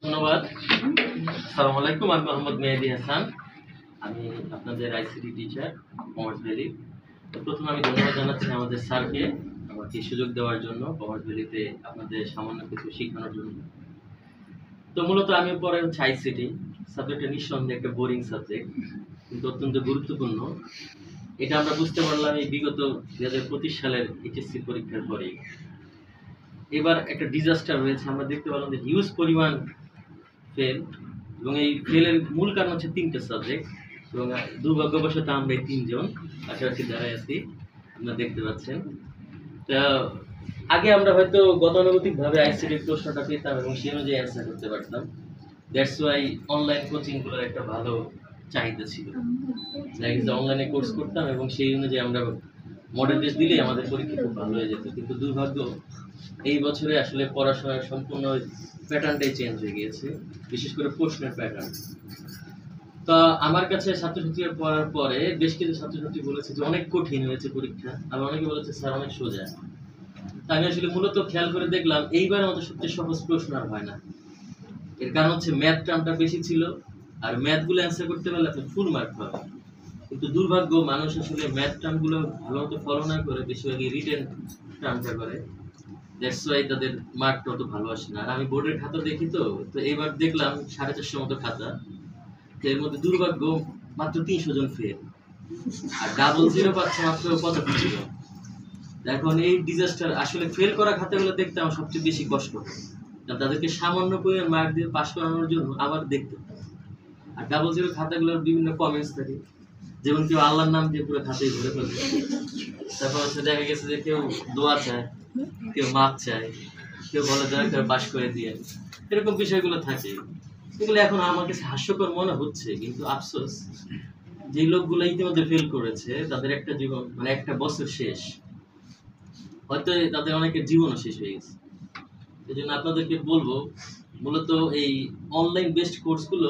ধন্যবাদ। আসসালামু আলাইকুম। আমি মোহাম্মদ মেহেদী হাসান। আমি আপনাদের আইসিটি টিচার কমার্স ভ্যালি। তো প্রথমে আমি ধন্যবাদ জানাচ্ছি আমাদের স্যারকে আমাকে সুযোগ দেওয়ার জন্য কমার্স ভ্যালিতে আপনাদের সামান্য কিছু শেখানোর জন্য। তো মূলত আমি পড়ে হচ্ছে আইসিটি। সাবজেক্টটা নিঃসন্দেহে একটা বোরিং সাবজেক্ট, কিন্তু অত্যন্ত গুরুত্বপূর্ণ। এটা আমরা বুঝতে পারলাম এই বিগত 2025 সালের এইচএসসি পরীক্ষার পরেই। এবার একটা ডিজাস্টার হয়েছে। আমরা দেখতে পেলাম যে হিউজ পরিমাণ ফেল, এবং এই ফেলের মূল কারণ হচ্ছে 3টে সাবজেক্ট, এবং দুর্ভাগ্যবশত আমরা এই 3জন পাশাপাশি দাঁড়ায় আছি, আপনারা দেখতে পাচ্ছেন। তা আগে আমরা হয়তো গতানুগতিকভাবে আইসিটির প্রশ্নটা পেতাম এবং সেই অনুযায়ী অ্যান্সার করতে পারতাম। দ্যাটস ওয়াই অনলাইন কোচিংগুলোর একটা ভালো চাহিদা ছিল। অনলাইনে কোর্স করতাম এবং সেই অনুযায়ী আমরা মডেল টেস্ট দিলেই আমাদের পরীক্ষা খুব ভালো হয়ে যেত। কিন্তু দুর্ভাগ্য, এই বছরে আসলে পড়াশোনার সম্পূর্ণ প্যাটার্নটাই চেঞ্জ হয়ে গিয়েছে, বিশেষ করে প্রশ্নের প্যাটার্ন। তো আমার কাছে ছাত্রছাত্রীরা পড়ার পরে বেশ কিছু ছাত্রছাত্রী বলেছে যে অনেক কঠিন হয়েছে পরীক্ষা, আবার অনেকে বলেছে স্যার অনেক সোজা। তা আমি আসলে মূলত খেয়াল করে দেখলাম এইবার আমাদের সবচেয়ে সহজ প্রশ্ন আর হয় না। এর কারণ হচ্ছে ম্যাথ টার্মটা বেশি ছিল, আর ম্যাথগুলো অ্যান্সার করতে পারলে আপনি ফুল মার্ক পাবেন। কিন্তু দুর্ভাগ্য, মানুষ আসলে ম্যাথ টার্মগুলো ভালো মতো ফলো না করে বেশিরভাগই রিটেন টার্মটা করে। দ্যাটস ওয়াই তাদের মার্কটা অত ভালো আসে না। আর আমি বোর্ডের খাতা দেখি, তো এইবার দেখলাম 450 মতো খাতা, তো এর মধ্যে দুর্ভাগ্য মাত্র 300 জন ফেল, আর ডাবল জিরো পাচ্ছে মাত্র 75 জন। এখন এই ডিজাস্টার, আসলে ফেল করা খাতাগুলো দেখতে আমার সবচেয়ে বেশি কষ্ট হয়, কারণ তাদেরকে সামান্য পরিমাণ মার্ক দিয়ে পাস করানোর জন্য আবার দেখতে হয়। আর ডাবল জিরো খাতাগুলোর বিভিন্ন কমেন্টস থাকে, যেমন কেউ আল্লাহর নাম দিয়ে পুরো খাতায় ভরে ফেলবে। তারপর হচ্ছে দেখা গেছে যে কেউ দোয়া চায়, কেউ মাপ চায়, কেউ বলে দয়া করে পাস করে দিয়ে, এরকম বিষয়গুলো থাকে। এগুলো এখন আমার কাছে হাস্যকর মনে হচ্ছে, কিন্তু আফসোস, যে লোকগুলো ইতিমধ্যে ফেল করেছে তাদের একটা জীবন, মানে একটা বছর শেষ, হয়তো তাদের অনেকের জীবনও শেষ হয়ে গেছে। এই জন্য আপনাদেরকে বলবো, মূলত এই অনলাইন বেসড কোর্সগুলো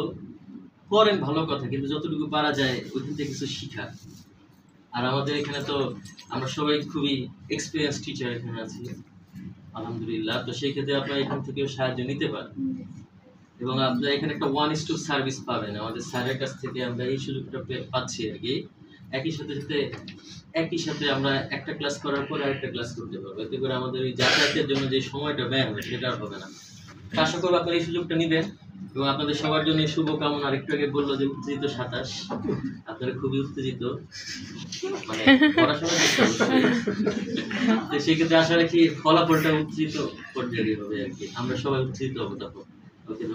করেন ভালো কথা, কিন্তু যতটুকু পারা যায় ওইখান থেকে কিছু শিখা। আর আমাদের এখানে তো আমরা সবাই খুবই এক্সপিরিয়েন্স টিচার এখানে আছি আলহামদুলিল্লাহ। তো সেই ক্ষেত্রে আপনারা এখান থেকেও সাহায্য নিতে পারেন, এবং আপনারা এখানে একটা 1:2 সার্ভিস পাবেন। আমাদের স্যারের কাছ থেকে আমরা এই সুযোগটা পাচ্ছি আর কি। একই সাথে আমরা একটা ক্লাস করার পর আরেকটা ক্লাস করতে পারবো, এতে করে আমাদের এই যাতায়াতের জন্য যে সময়টা ব্যয় হবে সেটা আর হবে না। আশা করবো আপনারা এই সুযোগটা নেবেন, এবং আপনাদের সবার জন্য শুভকামনা। আরেকটু আগে বললো যে উত্তেজিত 27, আপনারা খুবই উত্তেজিত, মানে পড়াশোনা করতে অবশ্যই। তো সেক্ষেত্রে আশা রাখি ফলাফলটা উত্তেজিত পর্যায়ে হবে আর কি, আমরা সবাই উত্তেজিত হবো তখন। ওকে।